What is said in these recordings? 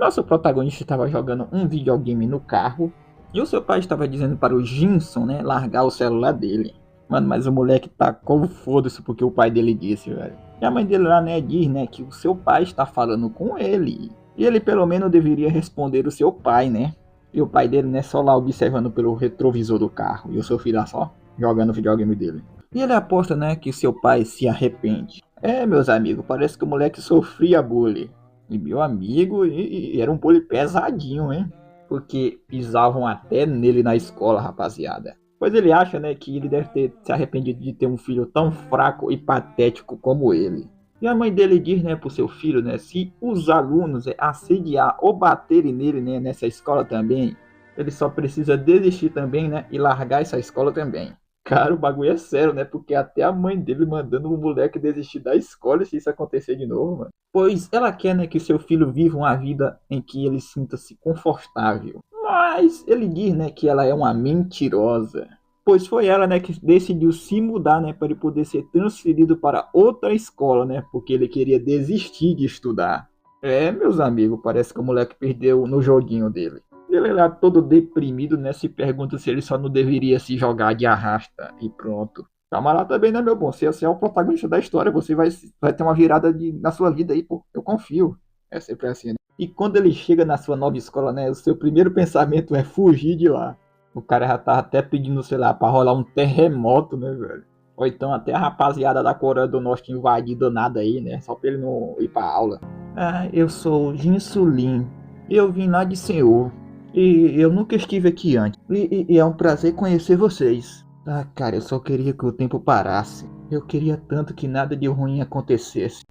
Nosso protagonista estava jogando um videogame no carro e o seu pai estava dizendo para o Jinson, né, largar o celular dele. Mano, mas o moleque tacou foda-se porque o pai dele disse, velho. E a mãe dele lá, né, diz, né, que o seu pai está falando com ele. E ele pelo menos deveria responder o seu pai, né? E o pai dele, né, só lá observando pelo retrovisor do carro. E o seu filho lá só jogando o videogame dele. E ele aposta, né, que seu pai se arrepende. É, meus amigos, parece que o moleque sofria bullying. E meu amigo, e era um bullying pesadinho, hein? Porque pisavam até nele na escola, rapaziada. Pois ele acha, né, que ele deve ter se arrependido de ter um filho tão fraco e patético como ele. E a mãe dele diz, né, pro seu filho, né, se os alunos assediar ou baterem nele, né, nessa escola também, ele só precisa desistir também, né, e largar essa escola também. Cara, o bagulho é sério, né, porque até a mãe dele mandando o moleque desistir da escola se isso acontecer de novo, mano. Pois ela quer, né, que seu filho viva uma vida em que ele sinta-se confortável. Mas ele diz, né, que ela é uma mentirosa. Pois foi ela, né, que decidiu se mudar, né, para ele poder ser transferido para outra escola, né, porque ele queria desistir de estudar. É, meus amigos, parece que o moleque perdeu no joguinho dele. Ele lá todo deprimido, né, se pergunta se ele só não deveria se jogar de arrasta e pronto. Calma lá também, né, meu bom? Você é o protagonista da história, você vai ter uma virada na sua vida aí, pô. Eu confio. É sempre assim, né? E quando ele chega na sua nova escola, né, o seu primeiro pensamento é fugir de lá. O cara já tava até pedindo, sei lá, pra rolar um terremoto, né, velho? Ou então até a rapaziada da Coreia do Norte invadir do nada aí, né? Só pra ele não ir pra aula. Ah, eu sou Jin Sulin. Eu vim lá de Seul. E eu nunca estive aqui antes. E é um prazer conhecer vocês. Ah, cara, eu só queria que o tempo parasse. Eu queria tanto que nada de ruim acontecesse.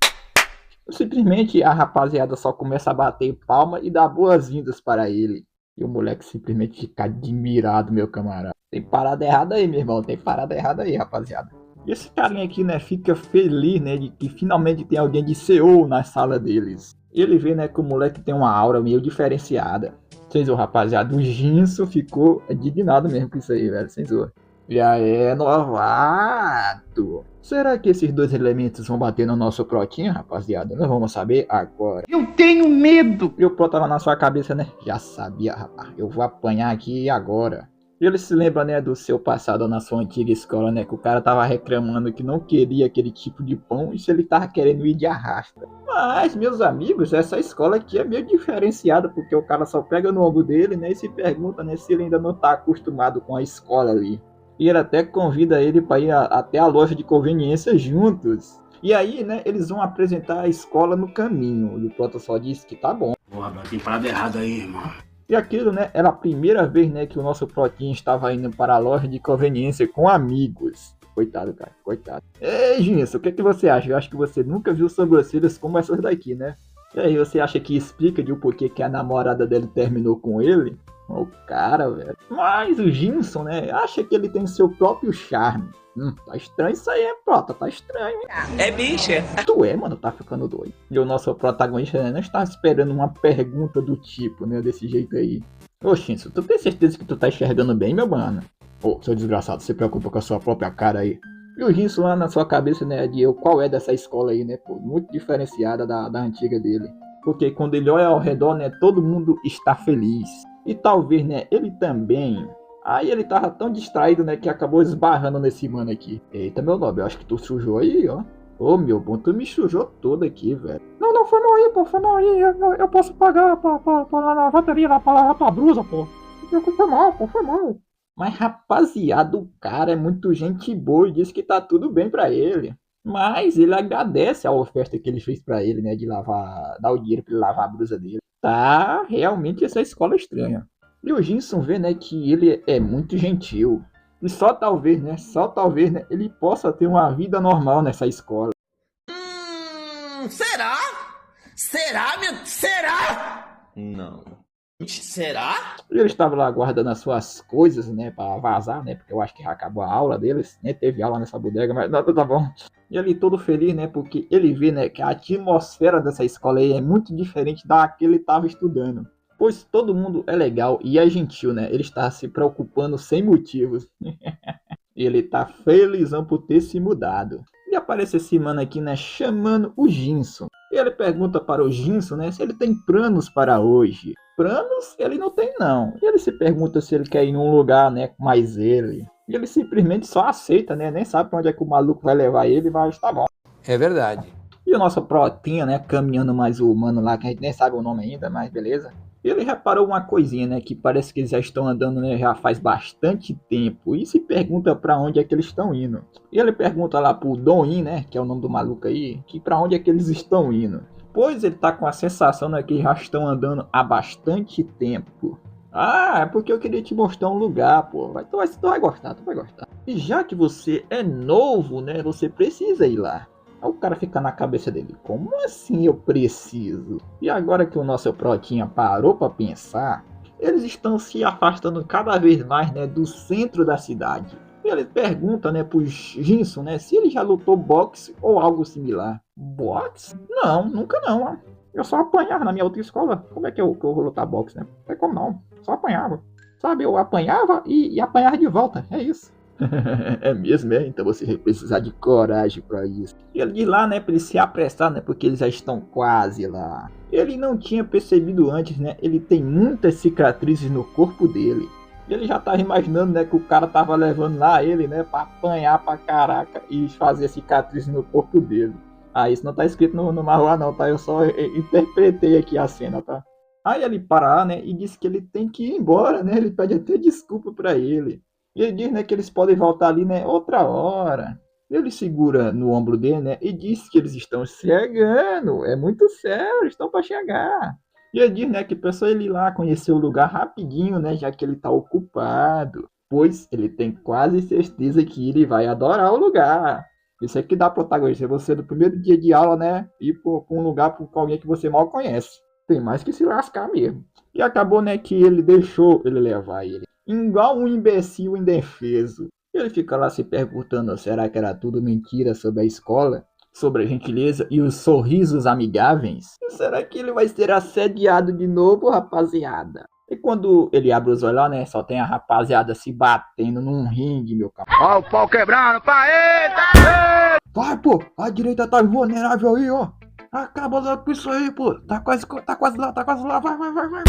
Simplesmente a rapaziada só começa a bater palma e dar boas-vindas para ele. E o moleque simplesmente fica admirado, meu camarada. Tem parada errada aí, meu irmão. Tem parada errada aí, rapaziada. E esse carinha aqui, né, fica feliz, né, de que finalmente tem alguém de Seul na sala deles. Ele vê, né, que o moleque tem uma aura meio diferenciada. Senzor, rapaziada, o Jinso ficou indignado mesmo com isso aí, velho. Senzor. Já é novato. Será que esses dois elementos vão bater no nosso protinho, rapaziada? Nós vamos saber agora. Eu tenho medo! E o pro tava na sua cabeça, né? Já sabia, rapaz. Eu vou apanhar aqui agora. E ele se lembra, né, do seu passado na sua antiga escola, né? Que o cara tava reclamando que não queria aquele tipo de pão e se ele tava querendo ir de arrasta. Mas, meus amigos, essa escola aqui é meio diferenciada, porque o cara só pega no ombro dele, né? E se pergunta, né, se ele ainda não tá acostumado com a escola ali. E ele até convida ele para ir até a loja de conveniência juntos. E aí, né, eles vão apresentar a escola no caminho. E o Prota só disse que tá bom. Porra, tem parada errada aí, irmão. E aquilo, né, era a primeira vez, né, que o nosso Protinho estava indo para a loja de conveniência com amigos. Coitado, cara, coitado. Ei, Ginson, o que você acha? Eu acho que você nunca viu sobrancelhas como essas daqui, né? E aí, você acha que explica de o porquê que a namorada dele terminou com ele? O cara, velho. Mas o Jinson, né, acha que ele tem seu próprio charme. Tá estranho isso aí, Prota, tá estranho, hein? É bicha. Tu é, mano, tá ficando doido. E o nosso protagonista, né, não está esperando uma pergunta do tipo, né, desse jeito aí. Ô, Shinso, tu tem certeza que tu tá enxergando bem, meu mano? Ô, seu desgraçado, se preocupa com a sua própria cara aí. E o Jinso lá na sua cabeça, né, de qual é dessa escola aí, né, pô, muito diferenciada da antiga dele. Porque quando ele olha ao redor, né, todo mundo está feliz. E talvez, né, ele também. Aí ele tava tão distraído, né, que acabou esbarrando nesse mano aqui. Eita, meu nome, eu acho que tu sujou aí, ó. Ô, meu bom, tu me sujou todo aqui, velho. Não, foi mal aí, pô, foi mal aí. Eu posso pagar pra na lavanderia lá pra lavar tua blusa, pô. Foi mal, pô, foi mal. Mas, rapaziada, o cara é muito gente boa e disse que tá tudo bem pra ele. Mas ele agradece a oferta que ele fez pra ele, né, de lavar, dar o dinheiro pra ele lavar a blusa dele. Tá, realmente essa escola é estranha. E o Jinson vê, né, que ele é muito gentil. E só talvez, né, ele possa ter uma vida normal nessa escola. Será? Será, meu? Será? Não. Será? E ele estava lá guardando as suas coisas, né, pra vazar, né, porque eu acho que já acabou a aula deles, né, teve aula nessa bodega, mas não, tá bom. E ele todo feliz, né, porque ele vê, né, que a atmosfera dessa escola aí é muito diferente da que ele estava estudando. Pois todo mundo é legal e é gentil, né, ele está se preocupando sem motivos. E ele tá felizão por ter se mudado. E aparece esse mano aqui, né, chamando o Jinson. E ele pergunta para o Jinson, né, se ele tem planos para hoje. Planos ele não tem não. E ele se pergunta se ele quer ir em um lugar, né, com mais ele. E ele simplesmente só aceita, né, nem sabe para onde é que o maluco vai levar ele, mas tá bom. É verdade. E o nosso protinha, né, caminhando mais o humano lá, que a gente nem sabe o nome ainda, mas beleza. Ele reparou uma coisinha, né, que parece que eles já estão andando, né, já faz bastante tempo. E se pergunta pra onde é que eles estão indo. E ele pergunta lá pro Doin, né, que é o nome do maluco aí, que pra onde é que eles estão indo. Pois ele tá com a sensação, né, que já estão andando há bastante tempo. Ah, é porque eu queria te mostrar um lugar, pô. Tu vai gostar, tu vai gostar. E já que você é novo, né, você precisa ir lá. Aí o cara fica na cabeça dele, como assim eu preciso? E agora que o nosso protinha parou pra pensar, eles estão se afastando cada vez mais, né, do centro da cidade. E ele pergunta, né, pro Jinson, né, se ele já lutou boxe ou algo similar. Boxe? Não, nunca não, ó. Eu só apanhava na minha outra escola. Como é que eu vou lutar boxe, né? Não é como não, só apanhava. Sabe, eu apanhava e apanhava de volta, é isso. É mesmo, é? Então você vai precisar de coragem pra isso. E ele diz lá, né, pra ele se apressar, né, porque eles já estão quase lá. Ele não tinha percebido antes, né, ele tem muitas cicatrizes no corpo dele. E ele já tava imaginando, né, que o cara tava levando lá ele, né, pra apanhar pra caraca e fazer cicatrizes no corpo dele. Ah, isso não tá escrito no manual não, tá? Eu só interpretei aqui a cena, tá? Aí ele para lá, né, e diz que ele tem que ir embora, né, ele pede até desculpa pra ele. E ele diz, né, que eles podem voltar ali, né, outra hora. Ele segura no ombro dele, né, e diz que eles estão chegando. É muito sério, eles estão para chegar. E ele diz, né, que pensou ele ir lá conhecer o lugar rapidinho, né, já que ele tá ocupado. Pois ele tem quase certeza que ele vai adorar o lugar. Isso é que dá protagonista, você do primeiro dia de aula, né, ir para um lugar com alguém que você mal conhece. Tem mais que se lascar mesmo. E acabou, né, que ele deixou ele levar ele. Igual um imbecil indefeso. Ele fica lá se perguntando, será que era tudo mentira sobre a escola? Sobre a gentileza e os sorrisos amigáveis? E será que ele vai ser assediado de novo, rapaziada? E quando ele abre os olhos lá, né, só tem a rapaziada se batendo num ringue, meu camarada. Ó o pau quebrando, pá, eita! Vai, pô, a direita tá vulnerável aí, ó. Acaba logo com isso aí, pô. Tá quase lá, vai.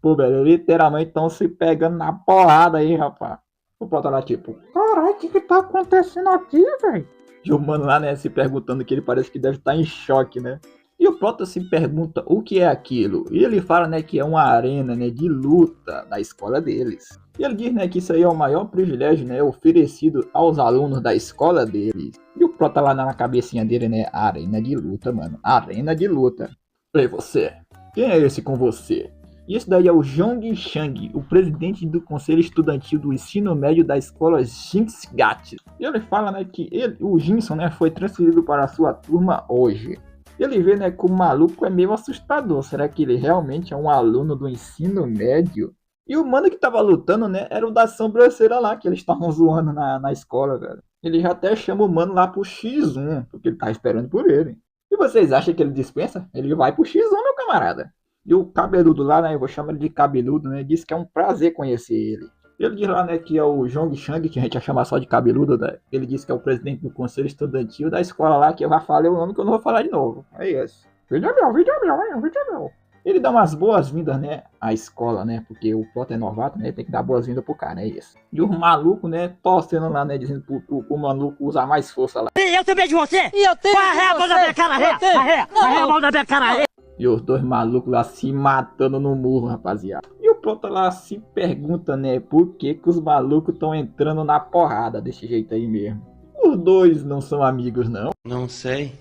Pô, velho, literalmente estão se pegando na porrada aí, rapaz. O Prota lá, tipo, caralho, o que tá acontecendo aqui, velho? E o mano lá, né, se perguntando que ele parece que deve estar em choque, né? E o Prota se pergunta o que é aquilo. E ele fala, né, que é uma arena, né, de luta da escola deles. E ele diz, né, que isso aí é o maior privilégio, né, oferecido aos alunos da escola deles. E o Prota lá na cabecinha dele, né, arena de luta, mano. Arena de luta. Ei, você. Quem é esse com você? E esse daí é o Zhong Shang, o presidente do Conselho Estudantil do Ensino Médio da escola Jinsgat. E ele fala, né, que o Jinson, né, foi transferido para a sua turma hoje. Ele vê, né, que o maluco é meio assustador. Será que ele realmente é um aluno do ensino médio? E o mano que tava lutando, né, era o da sobrancelha lá, que eles estavam zoando na escola, velho. Ele já até chama o mano lá pro X1, porque ele tá esperando por ele. E vocês acham que ele dispensa? Ele vai pro X1, meu camarada. E o cabeludo lá, né, eu vou chamar ele de cabeludo, né, disse que é um prazer conhecer ele. Ele diz lá, né, que é o Zhong Shang, que a gente vai chamar só de cabeludo, né? Ele disse que é o presidente do conselho estudantil da escola lá, que eu já falei o nome que eu não vou falar de novo. É esse. Vídeo meu. Ele dá umas boas-vindas, né, à escola, né, porque o Prota é novato, né, tem que dar boas-vindas pro cara, é isso. E o maluco, né, torcendo lá, né, dizendo pro maluco usar mais força lá. E eu também de você! E eu tenho a mão da minha cara, a mão da minha cara, E os dois malucos lá se matando no murro, rapaziada. E o Prota lá se pergunta, né, por que os malucos estão entrando na porrada desse jeito aí mesmo. Os dois não são amigos, não. Não sei.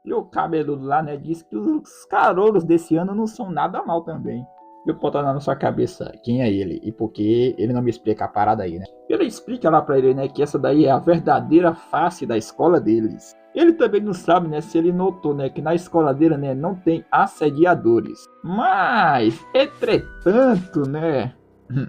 E o cabeludo lá, né, diz que os carouros desse ano não são nada mal também. E o Prota lá na sua cabeça, quem é ele? E por que ele não me explica a parada aí, né? Ele explica lá pra ele, né, que essa daí é a verdadeira face da escola deles. Ele também não sabe, né, se ele notou, né, que na escola dele, né, não tem assediadores. Mas, entretanto, né,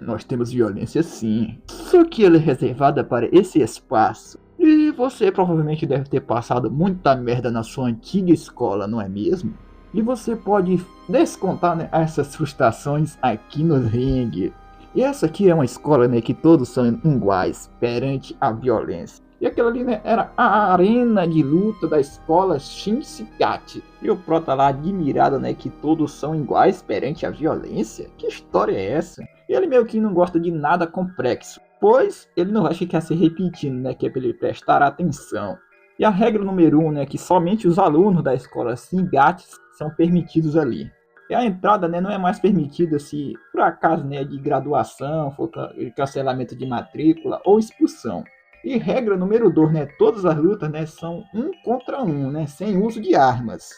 nós temos violência sim. Só que ela é reservada para esse espaço. E você provavelmente deve ter passado muita merda na sua antiga escola, não é mesmo? E você pode descontar, né, essas frustrações aqui no ringue. E essa aqui é uma escola, né, que todos são iguais perante a violência. E aquilo ali, né, era a arena de luta da escola Shinsegachi. E o prota lá admirado, né, que todos são iguais perante a violência. Que história é essa? E ele meio que não gosta de nada complexo, pois ele não vai ficar se repetindo, né, que é para ele prestar atenção. E a regra número 1, né, que somente os alunos da escola Shinsegachi são permitidos ali. E a entrada, né, não é mais permitida se por acaso, né, de graduação, for cancelamento de matrícula ou expulsão. E regra número 2, né, todas as lutas, né, são 1 contra 1, né, sem uso de armas.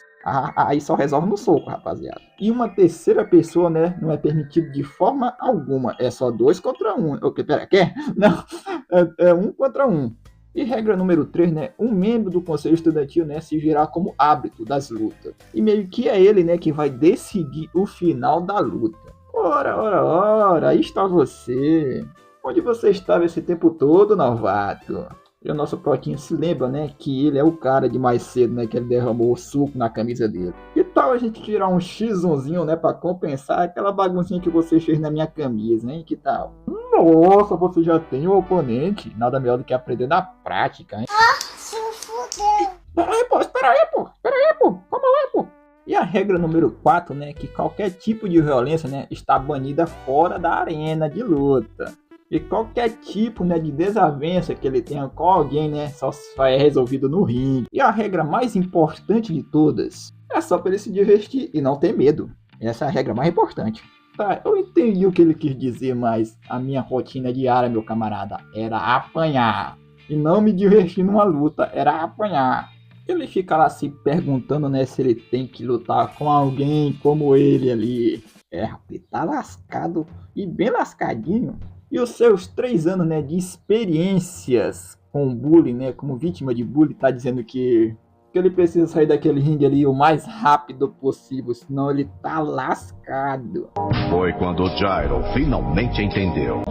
Aí só resolve no soco, rapaziada. E uma terceira pessoa, né, não é permitido de forma alguma. É só 2 contra 1. Ok, pera, quer? Não, é 1 contra 1. E regra número 3, né, um membro do conselho estudantil, né, se virar como árbitro das lutas. E meio que é ele, né, que vai decidir o final da luta. Ora, aí está você. Onde você estava esse tempo todo, novato? E o nosso protinho se lembra, né, que ele é o cara de mais cedo, né, que ele derramou o suco na camisa dele. Que tal a gente tirar um X1zinho, né, pra compensar aquela baguncinha que você fez na minha camisa, hein? Que tal? Nossa, você já tem um oponente. Nada melhor do que aprender na prática, hein? Se fudeu. Espera aí, pô. Calma lá, pô. E a regra número 4, né, que qualquer tipo de violência, né, está banida fora da arena de luta. E qualquer tipo, né, de desavença que ele tenha com alguém, né, só é resolvido no ringue. E a regra mais importante de todas é só para ele se divertir e não ter medo. Essa é a regra mais importante. Tá, eu entendi o que ele quis dizer, mas a minha rotina diária, meu camarada, era apanhar. E não me divertir numa luta, era apanhar. Ele fica lá se perguntando, né, se ele tem que lutar com alguém como ele ali. Ele tá lascado e bem lascadinho. E os seus 3 anos, né, de experiências com bullying, né, como vítima de bullying, tá dizendo que ele precisa sair daquele ringue ali o mais rápido possível, senão ele tá lascado. Foi quando o Gyro finalmente entendeu.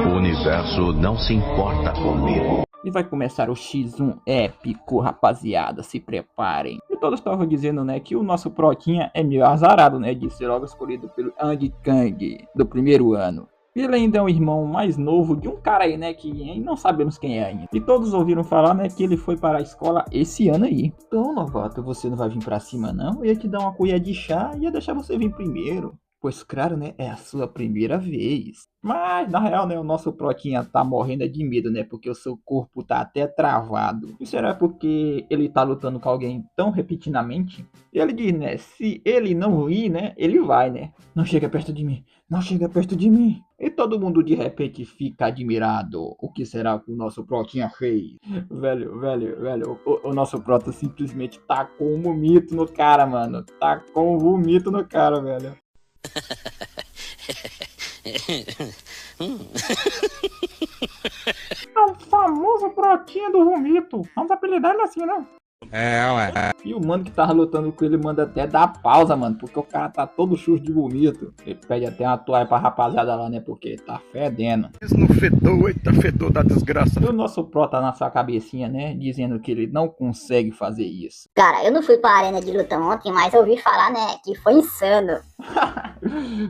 O universo não se importa comigo. E vai começar o X1 épico, rapaziada, se preparem. E todos estavam dizendo, né, que o nosso protinha é meio azarado, né, de ser logo escolhido pelo Andy Kang, do primeiro ano. Ele ainda é um irmão mais novo de um cara aí, né, que não sabemos quem é ainda. E todos ouviram falar, né, que ele foi para a escola esse ano aí. Então, novato, você não vai vir pra cima não? Eu ia te dar uma colher de chá e ia deixar você vir primeiro. Pois claro, né, é a sua primeira vez. Mas, na real, né, o nosso protinha tá morrendo de medo, né, porque o seu corpo tá até travado. E será porque ele tá lutando com alguém tão repetidamente? E ele diz, né, se ele não ir, né, ele vai, né. Não chega perto de mim, não chega perto de mim. E todo mundo de repente fica admirado. O que será que o nosso protinha fez? Velho, o nosso prota simplesmente tacou um vomito no cara, mano. Tacou um vomito no cara, velho. É o famoso protinha do vomito. Vamos apelidar ele assim, né? Ué. E o mano que tava lutando com ele manda até dar pausa, mano, porque o cara tá todo sujo de vomito. Ele pede até uma toalha pra rapaziada lá, né, porque tá fedendo. Isso não fedou, eita, fedor da desgraça. E o nosso pro tá na sua cabecinha, né, dizendo que ele não consegue fazer isso. Cara, eu não fui pra arena de luta ontem, mas eu ouvi falar, né, que foi insano.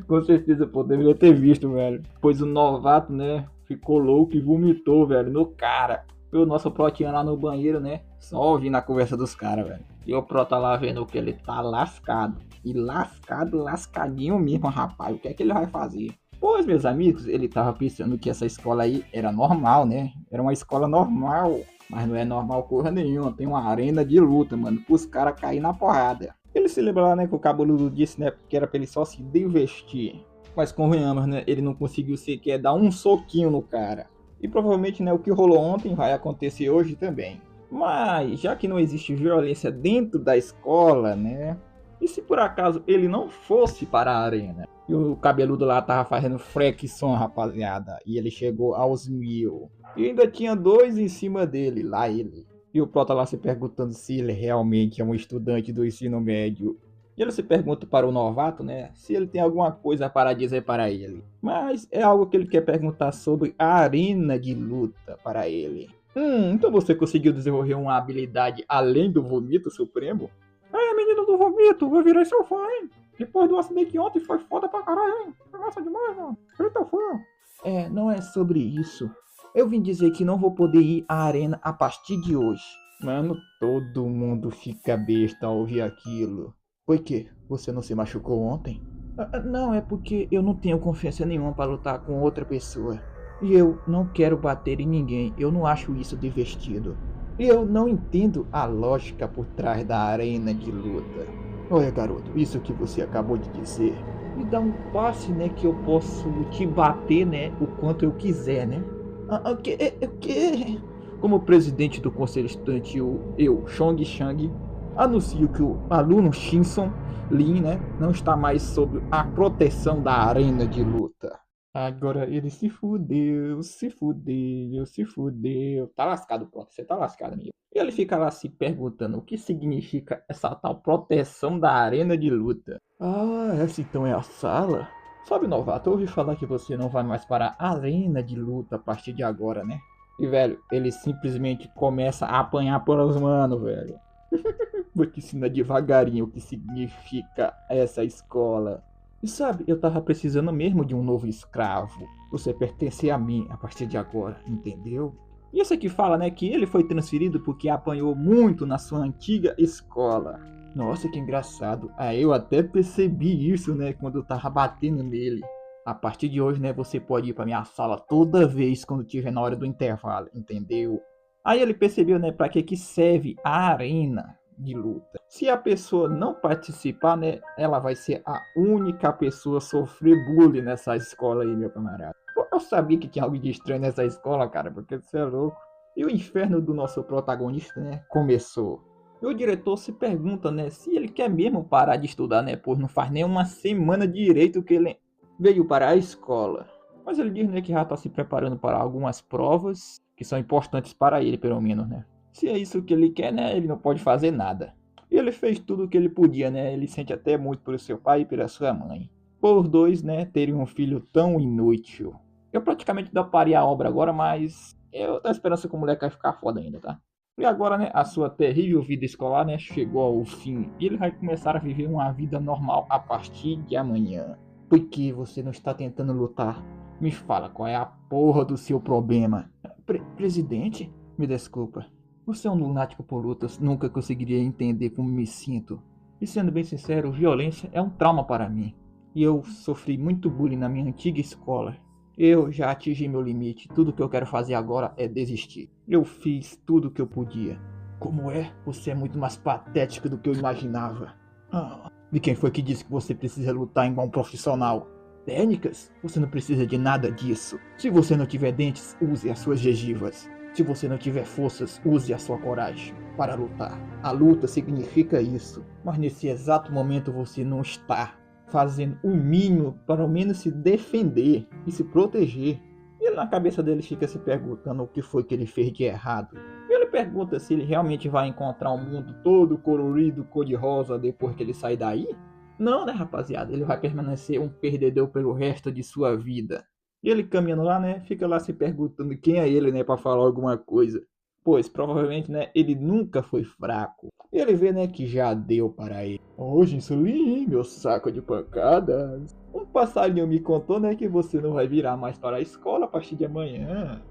Com certeza, pô, deveria ter visto, velho. Pois o novato, né, ficou louco e vomitou, velho, no cara. E o nosso protinha lá no banheiro, né, só ouvindo a conversa dos caras, velho. E o pro tá lá vendo que ele tá lascado. E lascadinho mesmo, rapaz. O que é que ele vai fazer? Pois, meus amigos, ele tava pensando que essa escola aí era normal, né? Era uma escola normal. Mas não é normal porra nenhuma. Tem uma arena de luta, mano, pros caras cair na porrada. Ele se lembra lá, né, que o cabeludo disse, né, que era pra ele só se divertir. Mas convenhamos, né, ele não conseguiu sequer dar um soquinho no cara. E provavelmente, né, o que rolou ontem vai acontecer hoje também. Mas, já que não existe violência dentro da escola, né? E se por acaso ele não fosse para a arena? E o cabeludo lá tava fazendo flexão, rapaziada. E ele chegou aos 1000. E ainda tinha 2 em cima dele, lá ele. E o prota lá se perguntando se ele realmente é um estudante do ensino médio. E ele se pergunta para o novato, né, se ele tem alguma coisa para dizer para ele. Mas é algo que ele quer perguntar sobre a arena de luta para ele. Então você conseguiu desenvolver uma habilidade além do vomito supremo? É, menino do vomito, eu virei seu fã, hein? Depois do acidente ontem foi foda pra caralho, hein? Foi massa demais, mano. Eita fã. Não é sobre isso. Eu vim dizer que não vou poder ir à arena a partir de hoje. Mano, todo mundo fica besta ao ouvir aquilo. Por quê? Você não se machucou ontem? Não, é porque eu não tenho confiança nenhuma para lutar com outra pessoa. E eu não quero bater em ninguém, eu não acho isso divertido. E eu não entendo a lógica por trás da arena de luta. Olha, garoto, isso que você acabou de dizer, me dá um passe, né, que eu posso te bater, né, o quanto eu quiser, né? O que? Como presidente do conselho estudantil, eu, Chong Chang, anuncio que o aluno Shinson Lin, né, não está mais sob a proteção da arena de luta. Agora ele se fudeu. Tá lascado, pronto, você tá lascado, amigo. E ele fica lá se perguntando o que significa essa tal proteção da arena de luta. Ah, essa então é a sala? Sabe, novato, eu ouvi falar que você não vai mais para a arena de luta a partir de agora, né? E, velho, ele simplesmente começa a apanhar pelos manos, velho. Vou te ensinar devagarinho o que significa essa escola. E sabe, eu tava precisando mesmo de um novo escravo. Você pertence a mim a partir de agora, entendeu? E esse aqui fala, né, que ele foi transferido porque apanhou muito na sua antiga escola. Nossa, que engraçado. Aí eu até percebi isso, né, quando eu tava batendo nele. A partir de hoje, né, você pode ir pra minha sala toda vez quando tiver na hora do intervalo, entendeu? Aí ele percebeu, né, pra que serve a arena de luta. Se a pessoa não participar, né, ela vai ser a única pessoa a sofrer bullying nessa escola aí, meu camarada. Eu sabia que tinha algo de estranho nessa escola, cara, porque você é louco. E o inferno do nosso protagonista, né, começou. E o diretor se pergunta, né, se ele quer mesmo parar de estudar, né, pois não faz nem uma semana direito que ele veio para a escola. Mas ele diz, né, que já está se preparando para algumas provas que são importantes para ele, pelo menos, né. Se é isso que ele quer, né, ele não pode fazer nada. E ele fez tudo o que ele podia, né, ele sente até muito pelo seu pai e pela sua mãe. Por dois, né, terem um filho tão inútil. Eu praticamente parei a obra agora, mas eu tô esperando que o moleque vai ficar foda ainda, tá? E agora, né, a sua terrível vida escolar, né, chegou ao fim. E ele vai começar a viver uma vida normal a partir de amanhã. Por que você não está tentando lutar? Me fala, qual é a porra do seu problema? Presidente? Me desculpa. Você é um lunático por lutas, nunca conseguiria entender como me sinto. E sendo bem sincero, violência é um trauma para mim. E eu sofri muito bullying na minha antiga escola. Eu já atingi meu limite, tudo que eu quero fazer agora é desistir. Eu fiz tudo o que eu podia. Como é? Você é muito mais patético do que eu imaginava. E quem foi que disse que você precisa lutar igual um profissional? Técnicas? Você não precisa de nada disso. Se você não tiver dentes, use as suas gengivas. Se você não tiver forças, use a sua coragem para lutar. A luta significa isso. Mas nesse exato momento você não está fazendo o mínimo para ao menos se defender e se proteger. E ele, na cabeça dele, fica se perguntando o que foi que ele fez de errado. E ele pergunta se ele realmente vai encontrar um mundo todo colorido, cor-de-rosa depois que ele sair daí. Não, né, rapaziada? Ele vai permanecer um perdedor pelo resto de sua vida. E ele caminhando lá, né, fica lá se perguntando quem é ele, né, para falar alguma coisa. Pois, provavelmente, né, ele nunca foi fraco. E ele vê, né, que já deu para ele. Hoje, Insulin, meu saco de pancadas. Um passarinho me contou, né, que você não vai virar mais para a escola a partir de amanhã.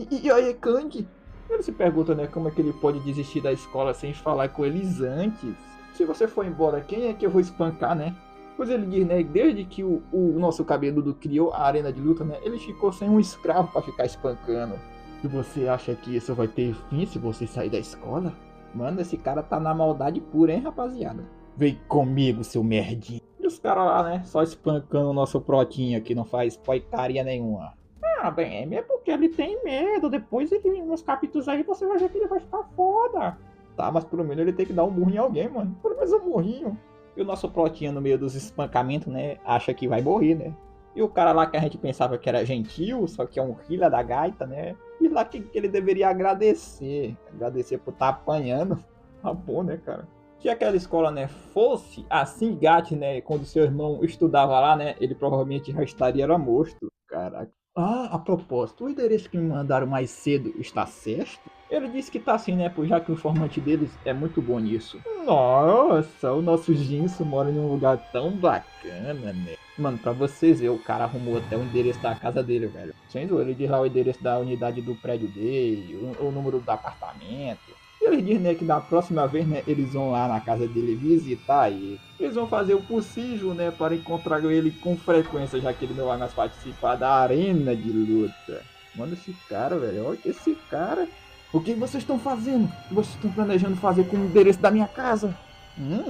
E aí, Kang? Ele se pergunta, né, como é que ele pode desistir da escola sem falar com eles antes. Se você for embora, quem é que eu vou espancar, né? Pois ele diz, né, desde que o nosso cabeludo criou a arena de luta, né, ele ficou sem um escravo para ficar espancando. E você acha que isso vai ter fim se você sair da escola? Mano, esse cara tá na maldade pura, hein, rapaziada? Vem comigo, seu merdinho. E os caras lá, né, só espancando o nosso protinho que não faz porcaria nenhuma. Ah, bem, é porque ele tem medo. Depois, ele, nos capítulos aí, você vai ver que ele vai ficar foda. Tá, mas pelo menos ele tem que dar um murro em alguém, mano. Pelo menos um murrinho. E o nosso protinho no meio dos espancamentos, né, acha que vai morrer, né? E o cara lá que a gente pensava que era gentil, só que é um rila da gaita, né? E lá que ele deveria agradecer. Agradecer por estar apanhando. Tá bom, né, cara? Se aquela escola, né, fosse assim, gato, né, quando seu irmão estudava lá, né, ele provavelmente já estaria morto. Caraca. Ah, a propósito, o endereço que me mandaram mais cedo está certo? Ele disse que tá assim, né, pois já que o informante deles é muito bom nisso. Nossa, o nosso Jinso mora em um lugar tão bacana, né? Mano, pra vocês verem, o cara arrumou até o endereço da casa dele, velho. Sem zoeira, ele diz lá o endereço da unidade do prédio dele, o número do apartamento. E ele diz, né, que da próxima vez, né, eles vão lá na casa dele visitar e eles vão fazer o possível, né, para encontrar ele com frequência, já que ele não vai mais participar da arena de luta. Mano, esse cara, velho, olha esse cara. O que vocês estão fazendo? O que vocês estão planejando fazer com o endereço da minha casa?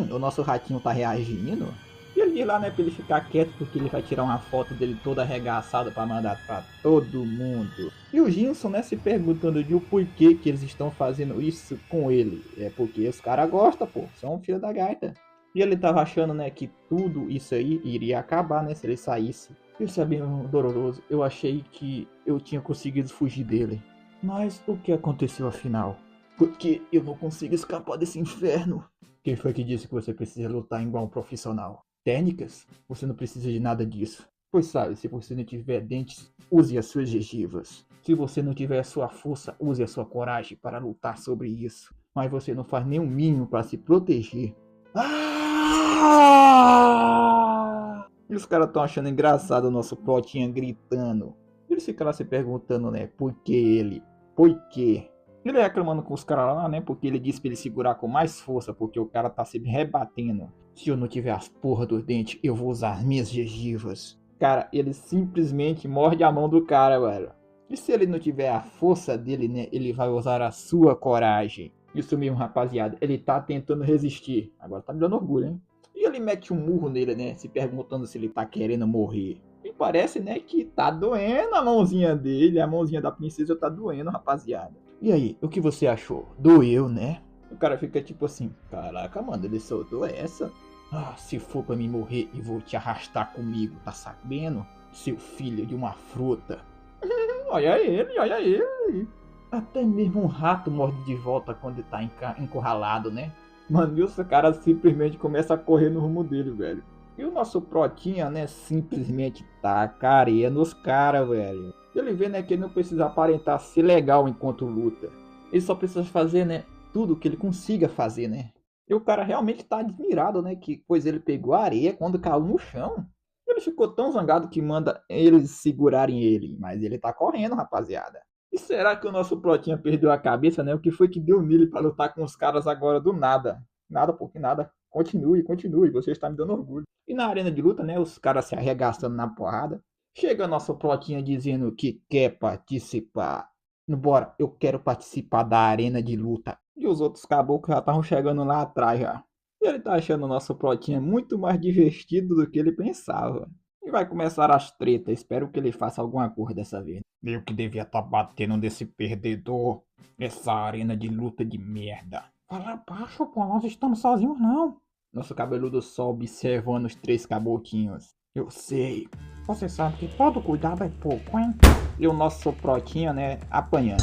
O nosso ratinho tá reagindo. E ele diz lá, né, pra ele ficar quieto, porque ele vai tirar uma foto dele toda arregaçada pra mandar pra todo mundo. E o Ginson, né, se perguntando de o porquê que eles estão fazendo isso com ele. É porque os caras gostam, pô, são filho da gaita. E ele tava achando, né, que tudo isso aí iria acabar, né, se ele saísse. Isso é bem doloroso, eu achei que eu tinha conseguido fugir dele. Mas o que aconteceu afinal? Porque eu não consigo escapar desse inferno. Quem foi que disse que você precisa lutar igual um profissional? Técnicas? Você não precisa de nada disso. Pois sabe, se você não tiver dentes, use as suas gengivas. Se você não tiver a sua força, use a sua coragem para lutar sobre isso. Mas você não faz nem o mínimo para se proteger. E os caras estão achando engraçado o nosso Protinha gritando. Eles ficam lá se perguntando, né, por que ele? Por quê? Ele reclamando com os caras lá, né, porque ele disse pra ele segurar com mais força, porque o cara tá se rebatendo. Se eu não tiver as porra dos dentes, eu vou usar as minhas gengivas. Cara, ele simplesmente morde a mão do cara, velho. E se ele não tiver a força dele, né, ele vai usar a sua coragem. Isso mesmo, rapaziada, ele tá tentando resistir. Agora tá me dando orgulho, hein. E ele mete um murro nele, né, se perguntando se ele tá querendo morrer. E parece, né, que tá doendo a mãozinha dele, a mãozinha da princesa tá doendo, rapaziada. E aí, o que você achou? Doeu, né? O cara fica tipo assim, caraca, mano, ele soltou essa? Ah, se for pra mim morrer e vou te arrastar comigo, tá sabendo? Seu filho de uma fruta. Olha ele, olha ele. Até mesmo um rato morde de volta quando tá encurralado, né? Mano, e os caras simplesmente começam a correr no rumo dele, velho. E o nosso Protinha, né, simplesmente taca areia nos caras, velho. Ele vê, né, que ele não precisa aparentar ser legal enquanto luta. Ele só precisa fazer, né, tudo que ele consiga fazer, né. E o cara realmente tá admirado, né, que pois ele pegou a areia quando caiu no chão. Ele ficou tão zangado que manda eles segurarem ele. Mas ele tá correndo, rapaziada. E será que o nosso Protinha perdeu a cabeça, né? O que foi que deu nele pra lutar com os caras agora do nada? Nada, porque nada. Continue, você está me dando orgulho. E na arena de luta, né, os caras se arregaçando na porrada. Chega nosso Protinha dizendo que quer participar. Bora, eu quero participar da arena de luta. E os outros caboclos já estavam chegando lá atrás já. E ele tá achando o nosso Protinha muito mais divertido do que ele pensava. E vai começar as tretas, espero que ele faça alguma coisa dessa vez. Eu que devia estar batendo nesse perdedor. Essa arena de luta de merda. Fala baixo, pô, nós estamos sozinhos não. Nosso cabeludo só observando os três caboquinhos. Eu sei. Você sabe que todo cuidado é pouco, hein? E o nosso Protinha, né, apanhando.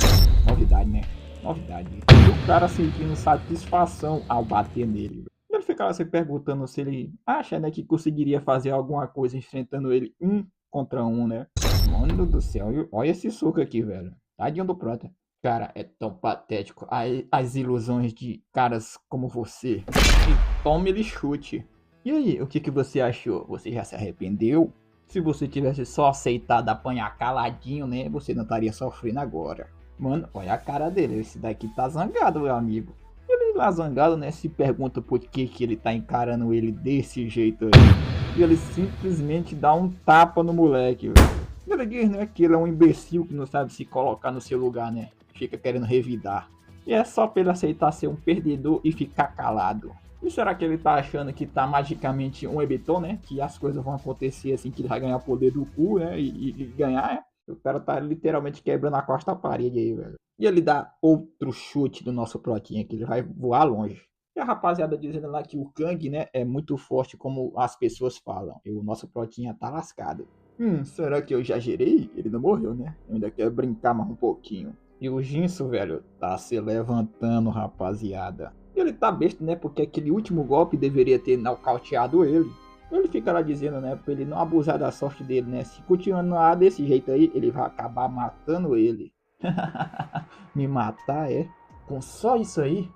Novidade, né? Novidade. E o cara sentindo satisfação ao bater nele. Ele ficava se perguntando se ele acha, né, que conseguiria fazer alguma coisa enfrentando ele 1 contra 1, né? Mano do céu, olha esse soco aqui, velho. Tadinho do Prota. Cara, é tão patético as ilusões de caras como você. E tome ele chute. E aí, o que você achou? Você já se arrependeu? Se você tivesse só aceitado apanhar caladinho, né? Você não estaria sofrendo agora. Mano, olha a cara dele. Esse daqui tá zangado, meu amigo. Ele lá zangado, né? Se pergunta por que ele tá encarando ele desse jeito aí. E ele simplesmente dá um tapa no moleque, velho. Ele diz, né, que ele é um imbecil que não sabe se colocar no seu lugar, né? Fica querendo revidar. E é só pra ele aceitar ser um perdedor e ficar calado. E será que ele tá achando que tá magicamente um Ebeton, né? Que as coisas vão acontecer assim, que ele vai ganhar poder do cu, né? E ganhar, né? O cara tá literalmente quebrando a costa da parede aí, velho. E ele dá outro chute do nosso Protinha, que ele vai voar longe. E a rapaziada dizendo lá que o Kang, né, é muito forte como as pessoas falam. E o nosso Protinha tá lascado. Será que eu já gerei? Ele não morreu, né? Eu ainda quero brincar mais um pouquinho. E o Ginso, velho, tá se levantando, rapaziada. E ele tá besta, né? Porque aquele último golpe deveria ter nocauteado ele. Ele fica lá dizendo, né? Pra ele não abusar da sorte dele, né? Se continuar desse jeito aí, ele vai acabar matando ele. Me matar, é? Com só isso aí?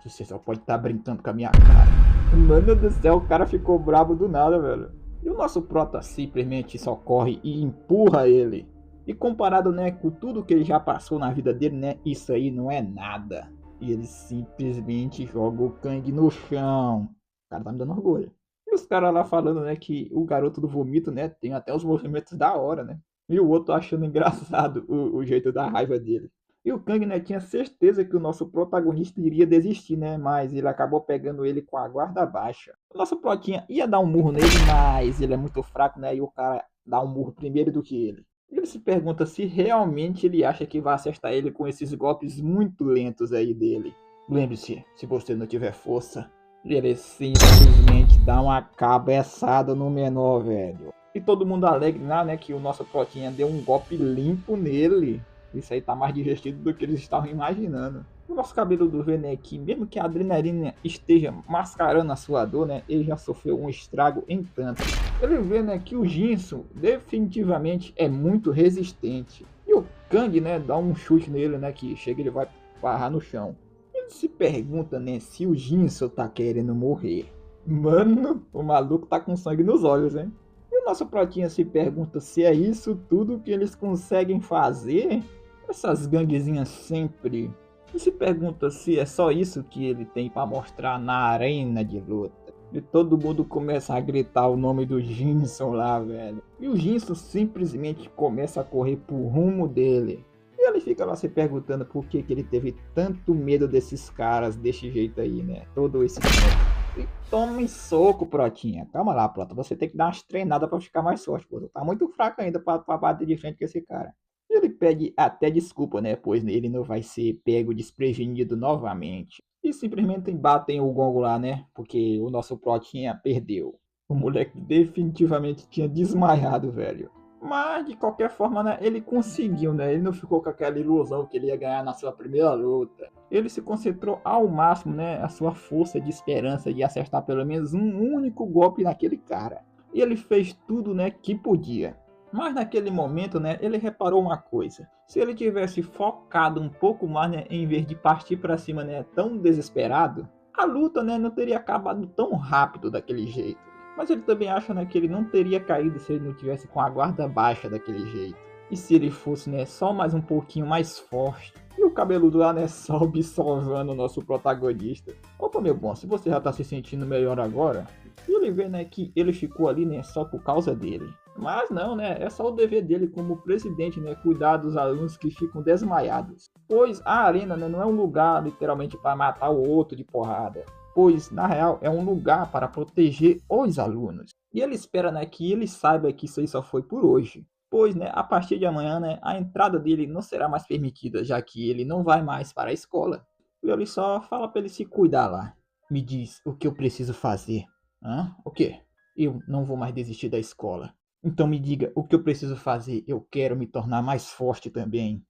Você só pode estar brincando com a minha cara. Mano do céu, o cara ficou brabo do nada, velho. E o nosso prota simplesmente só corre e empurra ele. E comparado, né, com tudo que ele já passou na vida dele, né, isso aí não é nada. E ele simplesmente joga o Kang no chão. O cara tá me dando orgulho. E os caras lá falando, né, que o garoto do vomito, né, tem até os movimentos da hora, né. E o outro achando engraçado o jeito da raiva dele. E o Kang, né, tinha certeza que o nosso protagonista iria desistir, né, mas ele acabou pegando ele com a guarda baixa. O nosso protinha ia dar um murro nele, mas ele é muito fraco, né, e o cara dá um murro primeiro do que ele. Ele se pergunta se realmente ele acha que vai acertar ele com esses golpes muito lentos aí dele. Lembre-se, se você não tiver força, ele simplesmente dá uma cabeçada no menor, velho. E todo mundo alegre lá, né, que o nosso protinha deu um golpe limpo nele. Isso aí tá mais divertido do que eles estavam imaginando. O nosso cabeludo vê, né, que mesmo que a adrenalina esteja mascarando a sua dor, né, ele já sofreu um estrago em tanto. Ele vê, né, que o Jinso definitivamente é muito resistente. E o Kang, né, dá um chute nele, né, que chega e ele vai barrar no chão. Ele se pergunta, né, se o Jinso tá querendo morrer. Mano, o maluco tá com sangue nos olhos, hein? E o nosso protinha se pergunta se é isso tudo que eles conseguem fazer? Essas ganguezinhas sempre. E se pergunta se é só isso que ele tem pra mostrar na arena de luta. E todo mundo começa a gritar o nome do Jinso lá, velho. E o Jinso simplesmente começa a correr pro rumo dele. E ele fica lá se perguntando por que ele teve tanto medo desses caras desse jeito aí, né? Todo esse tempo. E toma em soco, protinha. Calma lá, prota. Você tem que dar umas treinadas pra ficar mais forte, pô. Tá muito fraco ainda pra bater de frente com esse cara. Ele pede até desculpa, né? Pois ele não vai ser pego desprevenido novamente. E simplesmente batem o gongo lá, né? Porque o nosso protinha perdeu. O moleque definitivamente tinha desmaiado, velho. Mas de qualquer forma, né? Ele conseguiu, né? Ele não ficou com aquela ilusão que ele ia ganhar na sua primeira luta. Ele se concentrou ao máximo, né? A sua força de esperança de acertar pelo menos um único golpe naquele cara. E ele fez tudo, né? Que podia. Mas naquele momento, né, ele reparou uma coisa. Se ele tivesse focado um pouco mais, né, em vez de partir para cima, né, tão desesperado, a luta, né, não teria acabado tão rápido daquele jeito. Mas ele também acha, né, que ele não teria caído se ele não tivesse com a guarda baixa daquele jeito. E se ele fosse, né, só mais um pouquinho mais forte. E o cabeludo lá, né, só observando o nosso protagonista. Opa, meu bom, se você já tá se sentindo melhor agora, e ele vê, né, que ele ficou ali, né, só por causa dele. Mas não, né, é só o dever dele como presidente, né, cuidar dos alunos que ficam desmaiados. Pois a arena, né, não é um lugar literalmente para matar o outro de porrada. Pois, na real, é um lugar para proteger os alunos. E ele espera, né, que ele saiba que isso aí só foi por hoje. Pois, né, a partir de amanhã, né, a entrada dele não será mais permitida, já que ele não vai mais para a escola. E ele só fala para ele se cuidar lá. Me diz o que eu preciso fazer. Hã? O quê? Eu não vou mais desistir da escola. Então me diga o que eu preciso fazer. Eu quero me tornar mais forte também.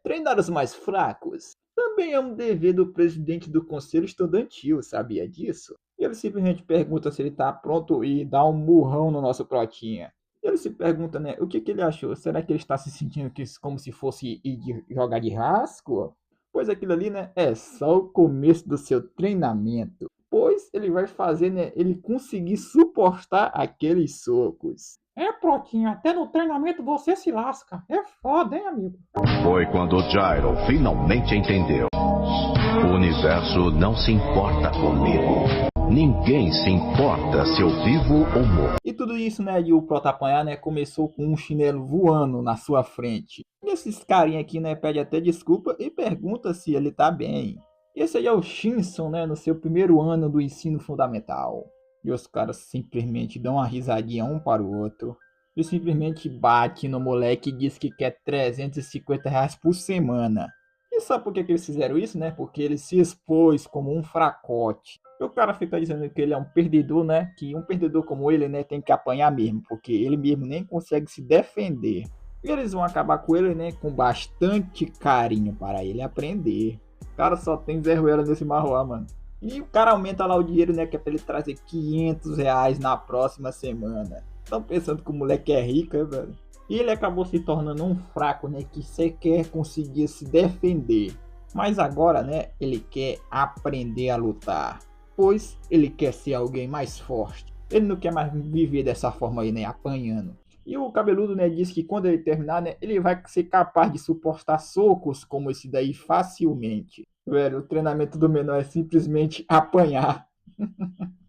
Treinar os mais fracos também é um dever do presidente do conselho estudantil, sabia disso? E ele simplesmente pergunta se ele está pronto e dá um murrão no nosso protinha. Ele se pergunta, né, o que ele achou? Será que ele está se sentindo como se fosse jogar de rasco? Pois aquilo ali, né, é só o começo do seu treinamento. Pois ele vai fazer, né, ele conseguir suportar aqueles socos. É, protinha, até no treinamento você se lasca. É foda, hein, amigo? Foi quando o Gyro finalmente entendeu. O universo não se importa comigo. Ninguém se importa se eu vivo ou morro. E tudo isso, né, de o Prota apanhar, né, começou com um chinelo voando na sua frente. E esses carinha aqui, né, pede até desculpa e pergunta se ele tá bem. Esse aí é o Shinson, né, no seu primeiro ano do ensino fundamental. E os caras simplesmente dão uma risadinha um para o outro. E simplesmente bate no moleque e diz que quer R$350 por semana. E sabe por que eles fizeram isso, né? Porque ele se expôs como um fracote. E o cara fica dizendo que ele é um perdedor, né? Que um perdedor como ele, né, tem que apanhar mesmo. Porque ele mesmo nem consegue se defender. E eles vão acabar com ele, né, com bastante carinho para ele aprender. O cara só tem Zé Ruela nesse marroá, mano. E o cara aumenta lá o dinheiro, né, que é pra ele trazer R$500 na próxima semana. Estão pensando que o moleque é rico, é, velho? E ele acabou se tornando um fraco, né, que sequer conseguia se defender. Mas agora, né, ele quer aprender a lutar. Pois ele quer ser alguém mais forte. Ele não quer mais viver dessa forma aí, né, apanhando. E o cabeludo, né, diz que quando ele terminar, né, ele vai ser capaz de suportar socos como esse daí facilmente. Velho, o treinamento do menor é simplesmente apanhar.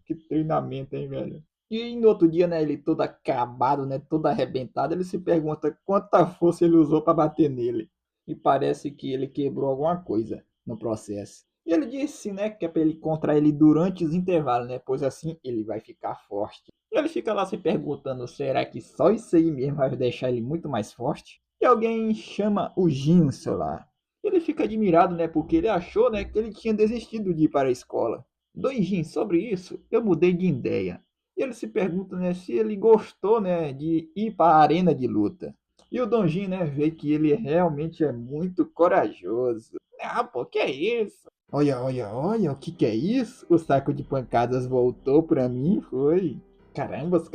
Que treinamento, hein, velho? E no outro dia, né, ele todo acabado, né, todo arrebentado, ele se pergunta quanta força ele usou para bater nele. E parece que ele quebrou alguma coisa no processo. E ele disse, né, que é para ele encontrar ele durante os intervalos, né, pois assim ele vai ficar forte. E ele fica lá se perguntando, será que só isso aí mesmo vai deixar ele muito mais forte? E alguém chama o Ginso lá. Ele fica admirado, né, porque ele achou, né, que ele tinha desistido de ir para a escola. Doijin, sobre isso, eu mudei de ideia. E ele se pergunta, né, se ele gostou, né, de ir para a arena de luta. E o Donjin, né, vê que ele realmente é muito corajoso. Ah, pô, que é isso? Olha, o que é isso? O saco de pancadas voltou pra mim, foi? Carambas,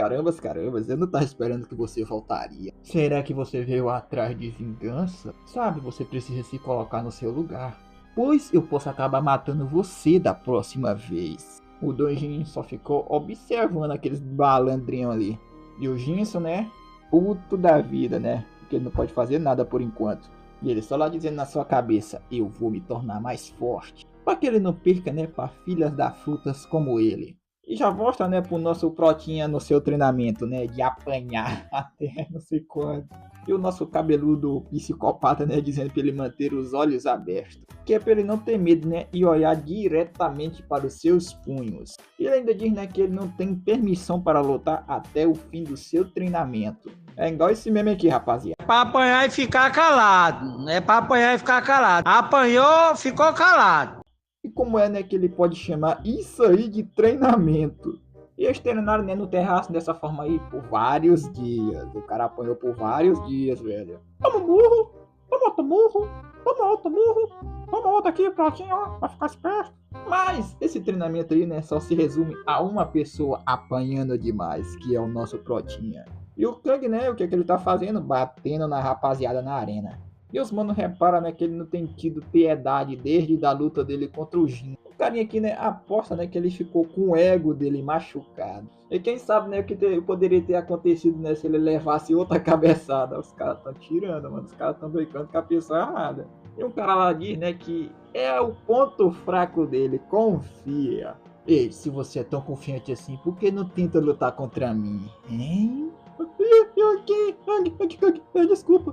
eu não tava esperando que você voltaria. Será que você veio atrás de vingança? Sabe, você precisa se colocar no seu lugar. Pois eu posso acabar matando você da próxima vez. O Donjin só ficou observando aqueles balandrinhos ali. E o Jinso, né, puto da vida, né, porque ele não pode fazer nada por enquanto. E ele só lá dizendo na sua cabeça, eu vou me tornar mais forte. Para que ele não perca, né, para filhas das frutas como ele. E já mostra, né, pro nosso Protinha no seu treinamento, né, de apanhar até não sei quando. E o nosso cabeludo psicopata, né, dizendo para ele manter os olhos abertos. Que é para ele não ter medo, né, e olhar diretamente para os seus punhos. E ele ainda diz, né, que ele não tem permissão para lutar até o fim do seu treinamento. É igual esse meme aqui, rapaziada. É pra apanhar e ficar calado. É pra apanhar e ficar calado. Apanhou, ficou calado. E como é, né, que ele pode chamar isso aí de treinamento? E eles treinaram, né, no terraço dessa forma aí por vários dias. O cara apanhou por vários dias, velho. Toma murro, toma outro murro, toma outro murro, toma outro aqui, Protinho, ó, pra ficar esperto. Mas esse treinamento aí, né, só se resume a uma pessoa apanhando demais, que é o nosso Protinha. E o Kang, né, o que ele tá fazendo? Batendo na rapaziada na arena. E os manos reparam, né, que ele não tem tido piedade desde a luta dele contra o Jin. O carinha aqui, né, aposta, né, que ele ficou com o ego dele machucado. E quem sabe, né, o que poderia ter acontecido, né, se ele levasse outra cabeçada. Os caras estão tirando, mano, os caras estão brincando com a pessoa errada. E um cara lá diz, né, que é o ponto fraco dele, confia. Ei, se você é tão confiante assim, por que não tenta lutar contra mim, hein?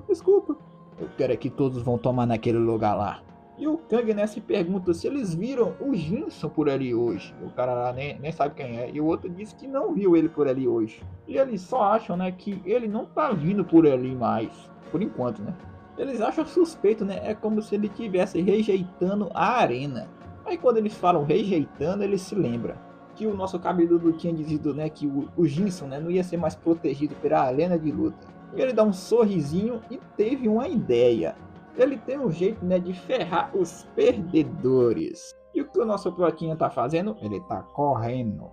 Desculpa. Eu quero é que todos vão tomar naquele lugar lá. E o Kang, né, se pergunta se eles viram o Jinso por ali hoje. O cara lá nem sabe quem é. E o outro disse que não viu ele por ali hoje. E eles só acham, né, que ele não tá vindo por ali mais. Por enquanto, né. Eles acham suspeito, né. É como se ele estivesse rejeitando a arena. Aí quando eles falam rejeitando, ele se lembra que o nosso cabeludo tinha dito, né, que o Jinso, né, não ia ser mais protegido pela arena de luta. E ele dá um sorrisinho e teve uma ideia. Ele tem um jeito, né, de ferrar os perdedores. E o que o nosso Protinha tá fazendo? Ele tá correndo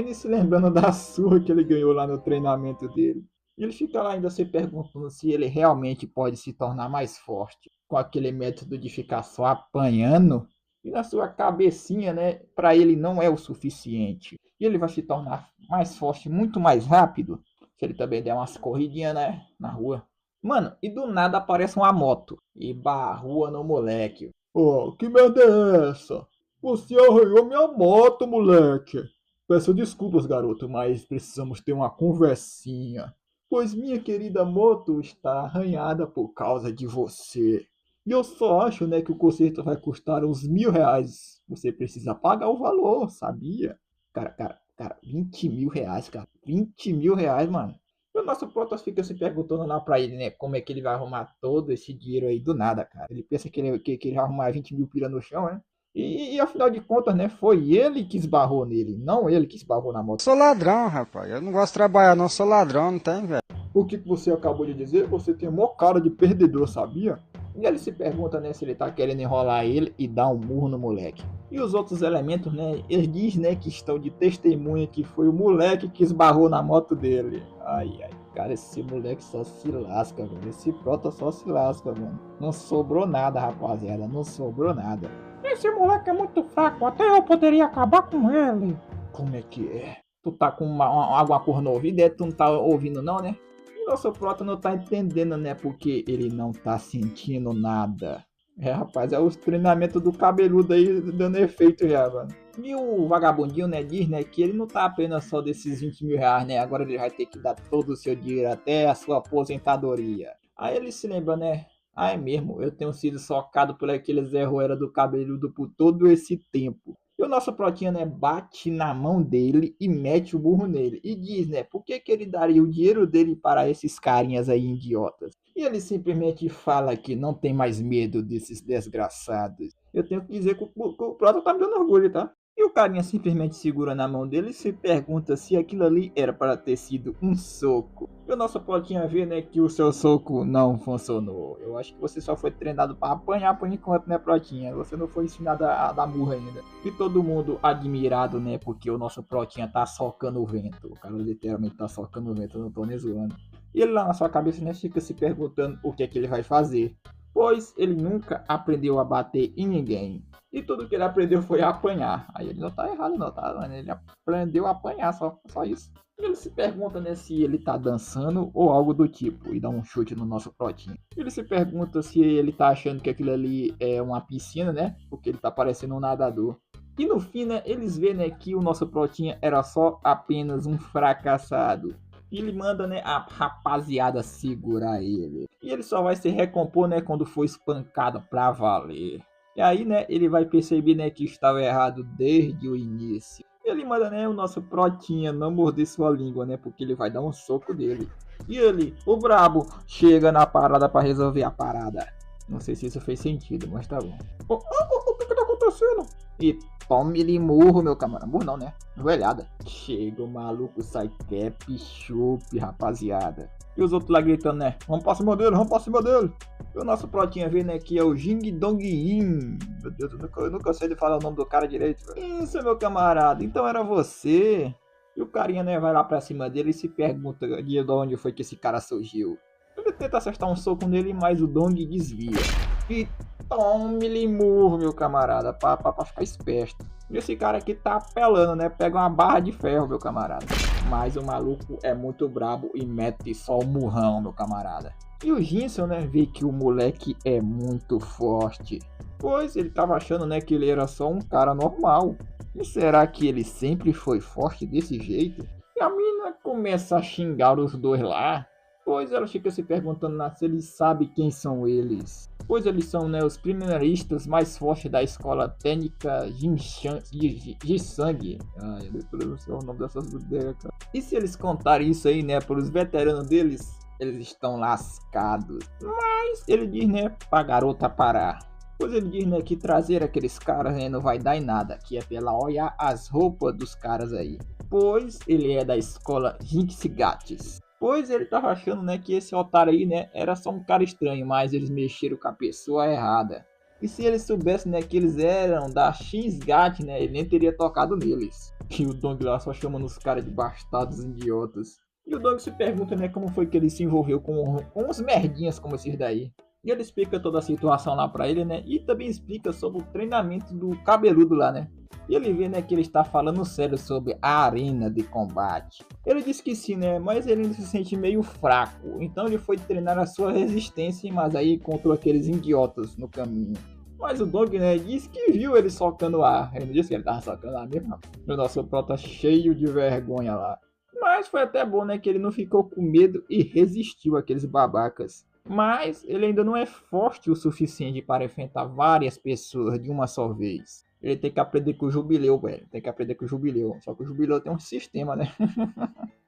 e se lembrando da surra que ele ganhou lá no treinamento dele. E ele fica lá ainda se perguntando se ele realmente pode se tornar mais forte com aquele método de ficar só apanhando. E na sua cabecinha, né, para ele não é o suficiente. E ele vai se tornar mais forte muito mais rápido se ele também der umas corridinhas, né, na rua. Mano, e do nada aparece uma moto e barrua no moleque. Oh, que merda é essa? Você arranhou minha moto, moleque. Peço desculpas, garoto, mas precisamos ter uma conversinha. Pois minha querida moto está arranhada por causa de você. E eu só acho, né, que o conserto vai custar uns R$1.000. Você precisa pagar o valor, sabia? Cara, 20 mil reais, cara. 20 mil reais, mano. E o nosso Protoss fica se perguntando lá pra ele, né, como é que ele vai arrumar todo esse dinheiro aí do nada, cara. Ele pensa que ele vai arrumar 20 mil pila no chão, né? E afinal de contas, né, foi ele que esbarrou nele, não ele que esbarrou na moto. Sou ladrão, rapaz. Eu não gosto de trabalhar não, sou ladrão, não tem, velho. O que você acabou de dizer? Você tem mó cara de perdedor, sabia? E ele se pergunta, né, se ele tá querendo enrolar ele e dar um murro no moleque. E os outros elementos, né, eles dizem, né, que estão de testemunha que foi o moleque que esbarrou na moto dele. Ai, cara, esse moleque só se lasca, velho. Esse Protoss só se lasca, mano. Não sobrou nada, rapaziada, não sobrou nada. Esse moleque é muito fraco, até eu poderia acabar com ele. Como é que é? Tu tá com alguma cor no ouvido, tu não tá ouvindo não, né? E nosso prota não tá entendendo, né? Porque ele não tá sentindo nada. Rapaz, é os treinamentos do cabeludo aí dando efeito já, mano. E o vagabundinho, né, diz, né, que ele não tá apenas só desses 20 mil reais, né? Agora ele vai ter que dar todo o seu dinheiro até a sua aposentadoria. Aí ele se lembra, né? Ah, é mesmo, eu tenho sido socado por aquele Zé Ruela do cabeludo por todo esse tempo. E o nosso protinha, né, bate na mão dele e mete o burro nele. E diz, né, por que ele daria o dinheiro dele para esses carinhas aí idiotas? E ele simplesmente fala que não tem mais medo desses desgraçados. Eu tenho que dizer que o Prota tá me dando orgulho, tá? E o carinha simplesmente segura na mão dele e se pergunta se aquilo ali era para ter sido um soco. E o nosso Protinha vê, né, que o seu soco não funcionou. Eu acho que você só foi treinado para apanhar por enquanto, né, Protinha? Você não foi ensinado a dar murra ainda. E todo mundo admirado, né, porque o nosso Protinha tá socando o vento. O cara literalmente tá socando o vento, eu não tô nem zoando. E ele lá na sua cabeça, né, fica se perguntando o que é que ele vai fazer. Pois ele nunca aprendeu a bater em ninguém. E tudo que ele aprendeu foi a apanhar. Aí ele não tá errado não, tá? Ele aprendeu a apanhar, só isso. E ele se pergunta, né, se ele tá dançando ou algo do tipo. E dá um chute no nosso Protinho. Ele se pergunta se ele tá achando que aquilo ali é uma piscina, né? Porque ele tá parecendo um nadador. E no fim, né, eles vê, né, que o nosso Protinha era só apenas um fracassado. E ele manda, né, a rapaziada segurar ele. E ele só vai se recompor, né, quando for espancado pra valer. E aí, né, ele vai perceber, né, que estava errado desde o início. E ele manda, né, o nosso Protinha não morder sua língua, né, porque ele vai dar um soco dele. E ele, o brabo, chega na parada pra resolver a parada. Não sei se isso fez sentido, mas tá bom. O que tá acontecendo? E tome-lhe murro, meu camarada. Murro não, né? Joelhada. Chega o maluco, sai cap, chupe, rapaziada. E os outros lá gritando, né? Vamos pra cima dele, vamos pra cima dele. E o nosso Protinha vê, né, que é o Jing Dong Yin. Meu Deus, eu nunca sei de falar o nome do cara direito. Isso, meu camarada. Então era você. E o carinha, né, vai lá pra cima dele e se pergunta de onde foi que esse cara surgiu. Ele tenta acertar um soco nele, mas o Dong desvia. E tome-lhe murro, meu camarada, pra ficar esperto. E esse cara aqui tá apelando, né? Pega uma barra de ferro, meu camarada. Mas o maluco é muito brabo e mete só o murrão, meu camarada. E o Jinson, né, vê que o moleque é muito forte. Pois ele tava achando, né, que ele era só um cara normal. E será que ele sempre foi forte desse jeito? E a mina começa a xingar os dois lá. Pois ela fica se perguntando se ele sabe quem são eles. Pois eles são, né, os primeiristas mais fortes da escola técnica Jisang. Ai, eu pronunciar o nome dessas bodega, cara. E se eles contarem isso aí, né, para os veteranos deles, eles estão lascados. Mas ele diz, né, pra garota parar. Pois ele diz, né, que trazer aqueles caras, né, não vai dar em nada. Que é pra ela olhar as roupas dos caras aí. Pois ele é da escola Jinxigates. Pois ele tava achando, né, que esse otário aí, né, era só um cara estranho, mas eles mexeram com a pessoa errada. E se ele soubesse, né, que eles eram da X-Gat, né, ele nem teria tocado neles. E o Dong lá só chamando os caras de bastardos idiotas. E o Dong se pergunta, né, como foi que ele se envolveu com uns merdinhas como esses daí. E ele explica toda a situação lá pra ele, né, e também explica sobre o treinamento do cabeludo lá, né. E ele vê, né, que ele está falando sério sobre a arena de combate. Ele diz que sim, né, mas ele se sente meio fraco. Então ele foi treinar a sua resistência, mas aí encontrou aqueles idiotas no caminho. Mas o Dong, né, disse que viu ele socando ar. Ele não disse que ele tava socando ar mesmo, não. O nosso prota cheio de vergonha lá. Mas foi até bom, né, que ele não ficou com medo e resistiu àqueles babacas. Mas ele ainda não é forte o suficiente para enfrentar várias pessoas de uma só vez. Ele tem que aprender com o Jubileu, velho. Tem que aprender com o Jubileu. Só que o Jubileu tem um sistema, né?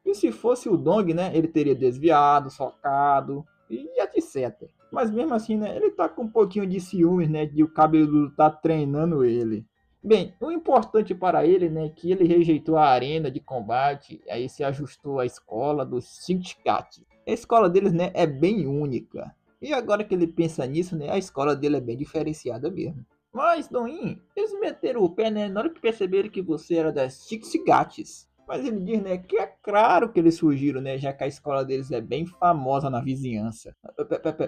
E se fosse o Dong, né? Ele teria desviado, socado e etc. Mas mesmo assim, né? Ele tá com um pouquinho de ciúmes, né? De o cabeludo tá treinando ele. Bem, o importante para ele, né? Que ele rejeitou a arena de combate. Aí se ajustou à escola dos sindicatos. A escola deles, né? É bem única. E agora que ele pensa nisso, né? A escola dele é bem diferenciada mesmo. Mas, Doin, eles meteram o pé, né, na hora que perceberam que você era das Chixigates. Mas ele diz, né, que é claro que eles surgiram, né, já que a escola deles é bem famosa na vizinhança.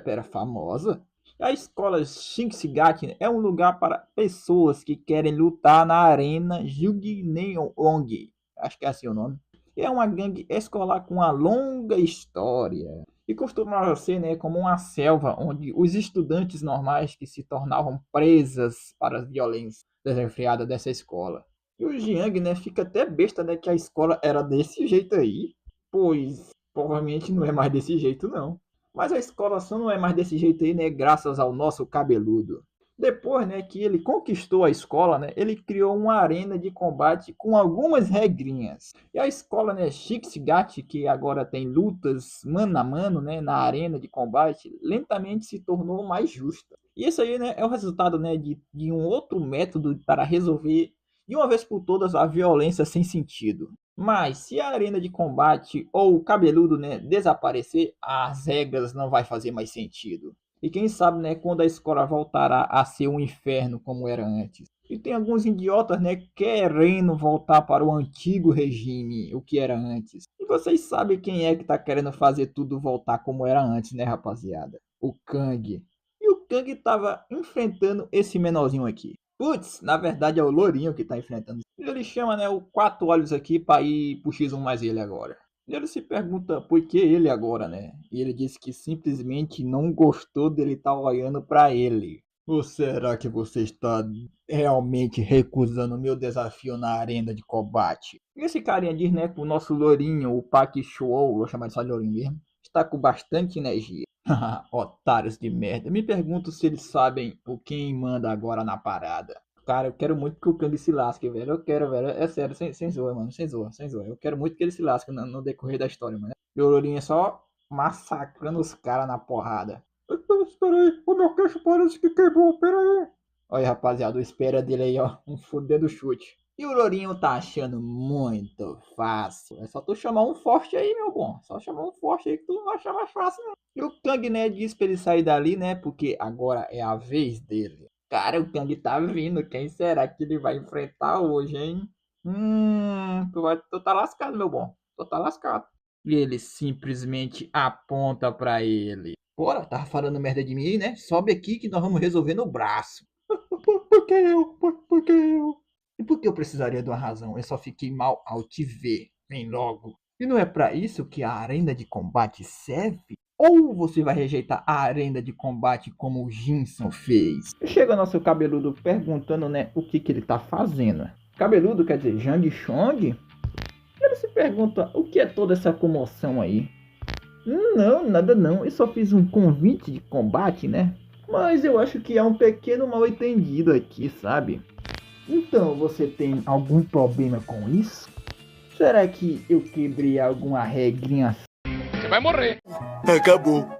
Pera, famosa? A escola Xingxigat é um lugar para pessoas que querem lutar na arena Jugneong. acho que é assim o nome. E é uma gangue escolar com uma longa história. E costumava ser, né, como uma selva onde os estudantes normais que se tornavam presas para as violências desenfreadas dessa escola. E o Jiang, né, fica até besta, né, que a escola era desse jeito aí. Pois provavelmente não é mais desse jeito não. Mas a escola só não é mais desse jeito aí, né, graças ao nosso cabeludo. Depois, né, que ele conquistou a escola, né, ele criou uma arena de combate com algumas regrinhas. E a escola, né, Shikigate, que agora tem lutas mano a mano, né, na arena de combate, lentamente se tornou mais justa. E isso aí, né, é o resultado, né, de um outro método para resolver de uma vez por todas a violência sem sentido. Mas se a arena de combate ou o cabeludo, né, desaparecer, as regras não vai fazer mais sentido. E quem sabe, né, quando a escola voltará a ser um inferno como era antes. E tem alguns idiotas, né, querendo voltar para o antigo regime, o que era antes. E vocês sabem quem é que tá querendo fazer tudo voltar como era antes, né, rapaziada? O Kang. E o Kang tava enfrentando esse menorzinho aqui. Putz, na verdade é o Lourinho que tá enfrentando. Ele chama, né, o 4 olhos aqui para ir pro X1 mais ele agora. Ele se pergunta por que ele agora, né? E ele disse que simplesmente não gostou dele estar olhando para ele. Ou será que você está realmente recusando meu desafio na arena de combate? E esse carinha diz, né, que o nosso Lourinho, o Pak Show, vou chamar de só de Lourinho mesmo, está com bastante energia. Otários de merda. Me pergunto se eles sabem o quem manda agora na parada. Cara, eu quero muito que o Kang se lasque, velho. Eu quero, velho. É sério, sem zoa, mano. Sem zoa. Eu quero muito que ele se lasque no decorrer da história, mano. E o Lourinho é só massacrando os caras na porrada. Espera aí, o meu queixo parece que quebrou, pera aí. Olha, rapaziada, o espera dele aí, ó. Um fudendo chute. E o Lourinho tá achando muito fácil. É só tu chamar um forte aí, meu bom. Só chamar um forte aí que tu não vai achar mais fácil, não. E o Kang, né, diz pra ele sair dali, né? Porque agora é a vez dele. Cara, o Kang tá vindo. Quem será que ele vai enfrentar hoje, hein? Tu tá lascado, meu bom. Tu tá lascado. E ele simplesmente aponta pra ele. Bora, tava falando merda de mim aí, né? Sobe aqui que nós vamos resolver no braço. Por que eu? Por que eu? E por que eu precisaria de uma razão? Eu só fiquei mal ao te ver. Vem logo. E não é pra isso que a arena de combate serve? Ou você vai rejeitar a arena de combate como o Jinson fez? Chega o nosso cabeludo perguntando, né, o que ele tá fazendo. Cabeludo quer dizer Jang Chong? Ele se pergunta o que é toda essa comoção aí. Não, nada não. Eu só fiz um convite de combate, né? Mas eu acho que há um pequeno mal entendido aqui, sabe? Então, você tem algum problema com isso? Será que eu quebrei alguma regrinha? Você vai morrer. Acabou.